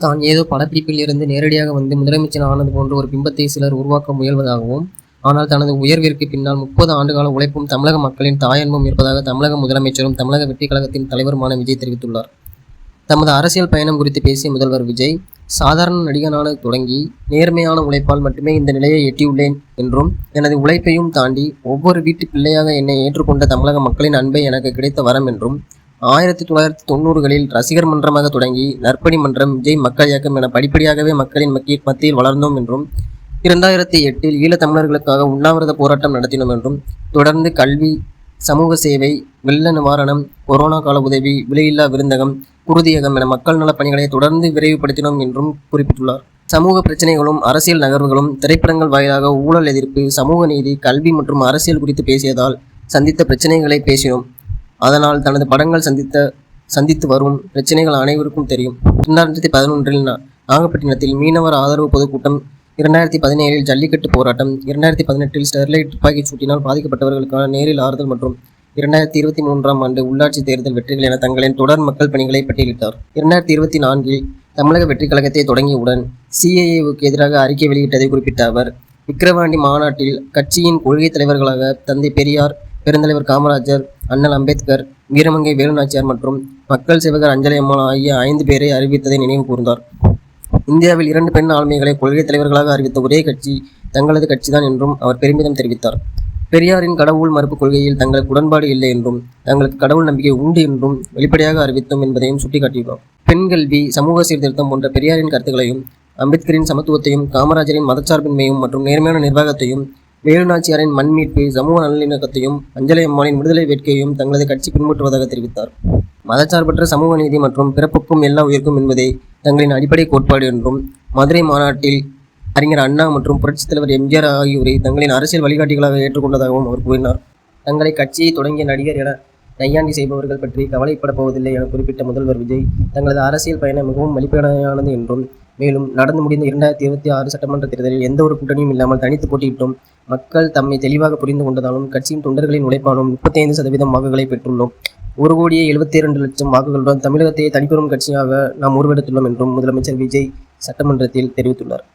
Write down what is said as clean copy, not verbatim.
தான் ஏதோ படப்பிடிப்பில் இருந்து நேரடியாக வந்து முதலமைச்சர் ஆனது போன்ற ஒரு பிம்பத்தை சிலர் உருவாக்க முயல்வதாகவும், ஆனால் தனது உயர்விற்கு பின்னால் 30 ஆண்டுகால உழைப்பும் தமிழக மக்களின் தாயன்பும் இருப்பதாக தமிழக முதலமைச்சரும் தமிழக வெற்றிக் கழகத்தின் தலைவருமான விஜய் தெரிவித்துள்ளார். தமது அரசியல் பயணம் குறித்து பேசிய முதல்வர் விஜய், சாதாரண நடிகனான தொடங்கி நேர்மையான உழைப்பால் மட்டுமே இந்த நிலையை எட்டியுள்ளேன் என்றும், எனது உழைப்பையும் தாண்டி ஒவ்வொரு வீட்டு பிள்ளையாக என்னை ஏற்றுக்கொண்ட தமிழக மக்களின் அன்பை எனக்கு கிடைத்த வரம் என்றும், 1990களில் ரசிகர் மன்றமாக தொடங்கி நற்பணி மன்றம், விஜய் மக்கள் இயக்கம் என படிப்படியாகவே மக்களின் மத்தியில் வளர்ந்தோம் என்றும், 2008இல் ஈழத்தமிழர்களுக்காக உண்ணாவிரத போராட்டம் நடத்தினோம் என்றும், தொடர்ந்து கல்வி, சமூக சேவை, வெள்ள நிவாரணம், கொரோனா கால உதவி, விலையில்லா விருந்தகம், குருதியகம் என மக்கள் நலப் பணிகளை தொடர்ந்து விரைவுபடுத்தினோம் என்றும் குறிப்பிட்டுள்ளார். சமூக பிரச்சனைகளும் அரசியல் நகர்வுகளும் திரைப்படங்கள் வாயிலாக ஊழல் எதிர்ப்பு, சமூக நீதி, கல்வி மற்றும் அரசியல் குறித்து பேசியதால் சந்தித்த பிரச்சனைகளை பேசினோம். அதனால் தனது படங்கள் சந்தித்து வரும் பிரச்சனைகள் அனைவருக்கும் தெரியும். 2011இல் நாகப்பட்டினத்தில் மீனவர் ஆதரவு பொதுக்கூட்டம், 2017இல் ஜல்லிக்கட்டு போராட்டம், 2018இல் ஸ்டெர்லைட் துப்பாக்கிச் சூட்டினால் பாதிக்கப்பட்டவர்களுக்கான நேரில் ஆறுதல் மற்றும் 2023ஆம் ஆண்டு உள்ளாட்சி தேர்தல் வெற்றிகள் என தங்களின் தொடர் மக்கள் பணிகளை பட்டியலிட்டார். 2024இல் தமிழக வெற்றிக் கழகத்தை தொடங்கியவுடன் CAAவுக்கு எதிராக அறிக்கை வெளியிட்டதை குறிப்பிட்ட அவர், விக்கிரவாண்டி மாநாட்டில் கட்சியின் கொள்கை தலைவர்களாக தந்தை பெரியார், பெருந்தலைவர் காமராஜர், அண்ணல் அம்பேத்கர், வீரமங்கை வேலுநாச்சியார் மற்றும் மக்கள் சேவகர் அஞ்சலை அம்மாள் ஆகிய 5 பேரை அறிவித்ததை நினைவு கூர்ந்தார். இந்தியாவில் 2 பெண் ஆளுமைகளை கொள்கை தலைவர்களாக அறிவித்த ஒரே கட்சி தங்களது கட்சிதான் என்றும் அவர் பெருமிதம் தெரிவித்தார். பெரியாரின் கடவுள் மறுப்பு கொள்கையில் தங்களுக்கு உடன்பாடு இல்லை என்றும், தங்களுக்கு கடவுள் நம்பிக்கை உண்டு என்றும் வெளிப்படையாக அறிவித்தோம் என்பதையும் சுட்டிக்காட்டியுள்ளார். பெண் கல்வி, சமூக சீர்திருத்தம் போன்ற பெரியாரின் கருத்துக்களையும், அம்பேத்கரின் சமத்துவத்தையும், காமராஜரின் மதச்சார்பின்மையும் மற்றும் நேர்மையான நிர்வாகத்தையும், வேலுநாச்சியாரின் மண் மீட்பு, சமூக நல்லிணக்கத்தையும், அஞ்சலை அம்மாளின் விடுதலை வேட்கையையும் தங்களது கட்சி பின்பற்றுவதாக தெரிவித்தார். மதச்சார்பற்ற சமூக நீதி மற்றும் பிறப்புக்கும் எல்லா உயிர்க்கும் என்பதே தங்களின் அடிப்படை கோட்பாடு என்றும், மதுரை மாநாட்டில் அறிஞர் அண்ணா மற்றும் புரட்சித் தலைவர் எம்ஜிஆர் ஆகியோரை தங்களின் அரசியல் வழிகாட்டிகளாக ஏற்றுக்கொண்டதாகவும் அவர் கூறினார். தங்களை கட்சியை தொடங்கிய நடிகர் என நையாண்டி செய்பவர்கள் பற்றி கவலைப்பட போவதில்லை என குறிப்பிட்ட முதல்வர் விஜய், தங்களது அரசியல் பயணம் மிகவும் வெளிப்படையானது என்றும், மேலும் நடந்து முடிந்த 2026 சட்டமன்ற தேர்தலில் எந்த ஒரு கூட்டணியும் இல்லாமல் தனித்து போட்டியிட்டோம். மக்கள் தம்மை தெளிவாக புரிந்து கொண்டதாலும் கட்சியின் தொண்டர்களின் உழைப்பாலும் 35% வாக்குகளை பெற்றுள்ளோம். 1,72,00,000 வாக்குகளுடன் தமிழகத்தையே தனிப்பெரும் கட்சியாக நாம் உருவெடுத்துள்ளோம் என்றும் முதலமைச்சர் விஜய் சட்டமன்றத்தில் தெரிவித்துள்ளார்.